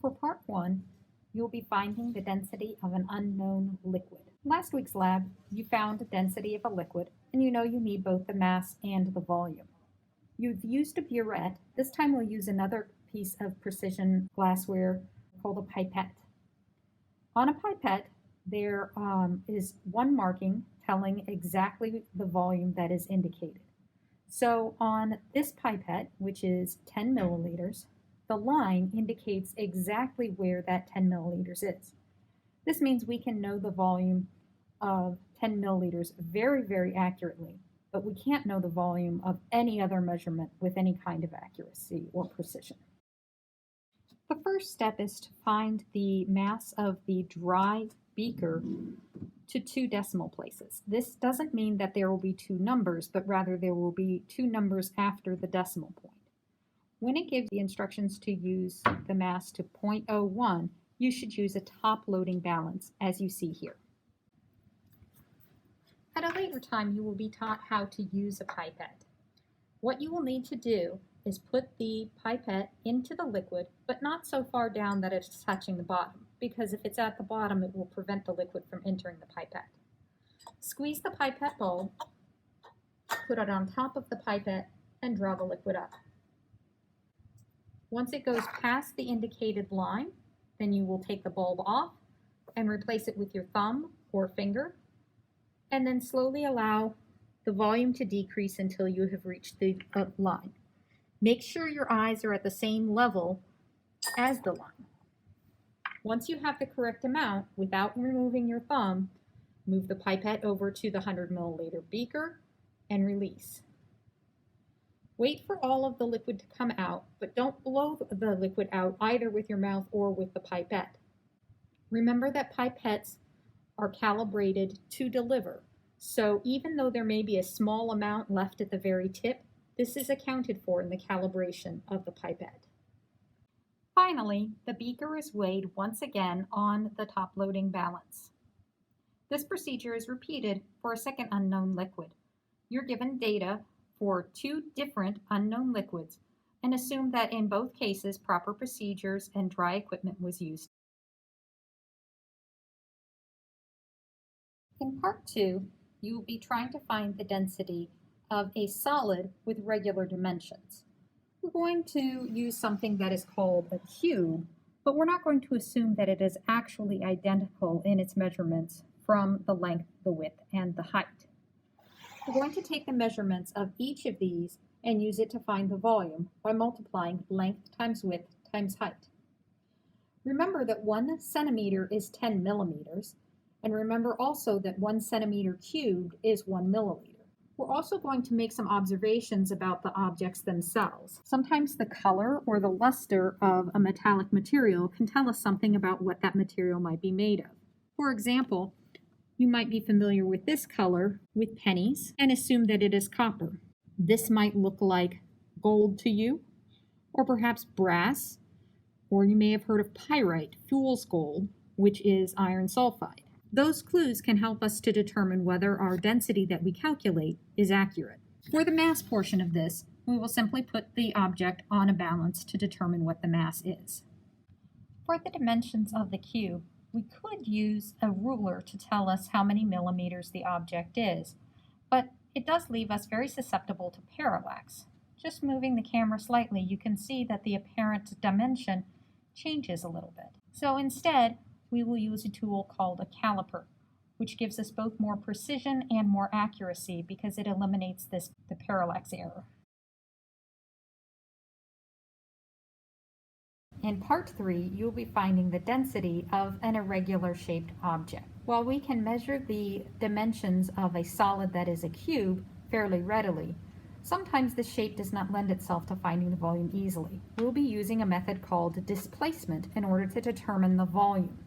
For part 1, you'll be finding the density of an unknown liquid. Last week's lab, you found the density of a liquid, and you know you need both the mass and the volume. You've used a burette. This time we'll use another piece of precision glassware called a pipette. On a pipette, there is one marking telling exactly the volume that is indicated. So on this pipette, which is 10 milliliters, the line indicates exactly where that 10 milliliters is. This means we can know the volume of 10 milliliters very, very accurately, but we can't know the volume of any other measurement with any kind of accuracy or precision. The first step is to find the mass of the dry beaker to 2 decimal places. This doesn't mean that there will be 2 numbers, but rather there will be 2 numbers after the decimal point. When it gives the instructions to use the mass to 0.01, you should use a top loading balance, as you see here. At a later time, you will be taught how to use a pipette. What you will need to do is put the pipette into the liquid, but not so far down that it's touching the bottom, because if it's at the bottom, it will prevent the liquid from entering the pipette. Squeeze the pipette bulb, put it on top of the pipette, and draw the liquid up. Once it goes past the indicated line, then you will take the bulb off and replace it with your thumb or finger, and then slowly allow the volume to decrease until you have reached the line. Make sure your eyes are at the same level as the line. Once you have the correct amount, without removing your thumb, move the pipette over to the 100 milliliter beaker and release. Wait for all of the liquid to come out, but don't blow the liquid out either with your mouth or with the pipette. Remember that pipettes are calibrated to deliver, so even though there may be a small amount left at the very tip, this is accounted for in the calibration of the pipette. Finally, the beaker is weighed once again on the top loading balance. This procedure is repeated for a second unknown liquid. You're given data for 2 different unknown liquids and assume that in both cases proper procedures and dry equipment was used. In part 2, you will be trying to find the density of a solid with regular dimensions. We're going to use something that is called a cube, but we're not going to assume that it is actually identical in its measurements from the length, the width, and the height. We're going to take the measurements of each of these and use it to find the volume by multiplying length times width times height. Remember that 1 centimeter is 10 millimeters, and remember also that 1 centimeter cubed is 1 milliliter. We're also going to make some observations about the objects themselves. Sometimes the color or the luster of a metallic material can tell us something about what that material might be made of. For example, you might be familiar with this color with pennies and assume that it is copper. This might look like gold to you, or perhaps brass, or you may have heard of pyrite, fool's gold, which is iron sulfide. Those clues can help us to determine whether our density that we calculate is accurate. For the mass portion of this, we will simply put the object on a balance to determine what the mass is. For the dimensions of the cube, we could use a ruler to tell us how many millimeters the object is, but it does leave us very susceptible to parallax. Just moving the camera slightly, you can see that the apparent dimension changes a little bit. So instead, we will use a tool called a caliper, which gives us both more precision and more accuracy because it eliminates the parallax error. In part 3, you'll be finding the density of an irregular shaped object. While we can measure the dimensions of a solid that is a cube fairly readily, sometimes the shape does not lend itself to finding the volume easily. We'll be using a method called displacement in order to determine the volume.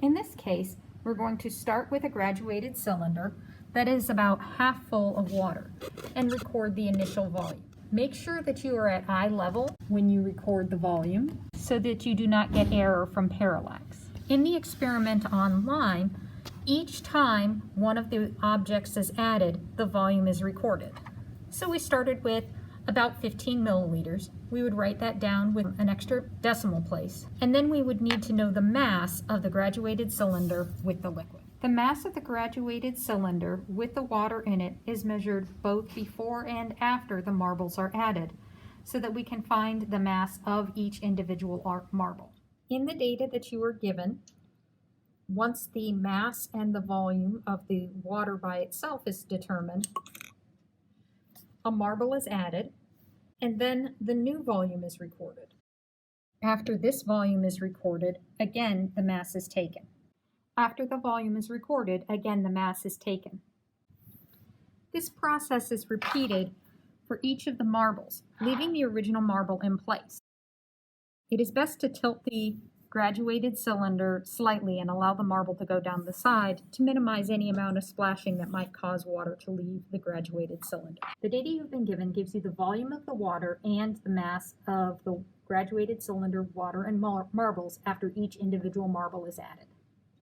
In this case, we're going to start with a graduated cylinder that is about half full of water and record the initial volume. Make sure that you are at eye level when you record the volume so that you do not get error from parallax. In the experiment online, each time one of the objects is added, the volume is recorded. So we started with about 15 milliliters. We would write that down with an extra decimal place. And then we would need to know the mass of the graduated cylinder with the liquid. The mass of the graduated cylinder with the water in it is measured both before and after the marbles are added, so that we can find the mass of each individual marble. In the data that you were given, once the mass and the volume of the water by itself is determined, a marble is added, and then the new volume is recorded. After this volume is recorded, again the mass is taken. After the volume is recorded, again the mass is taken. This process is repeated for each of the marbles, leaving the original marble in place. It is best to tilt the graduated cylinder slightly and allow the marble to go down the side to minimize any amount of splashing that might cause water to leave the graduated cylinder. The data you've been given gives you the volume of the water and the mass of the graduated cylinder water and marbles after each individual marble is added.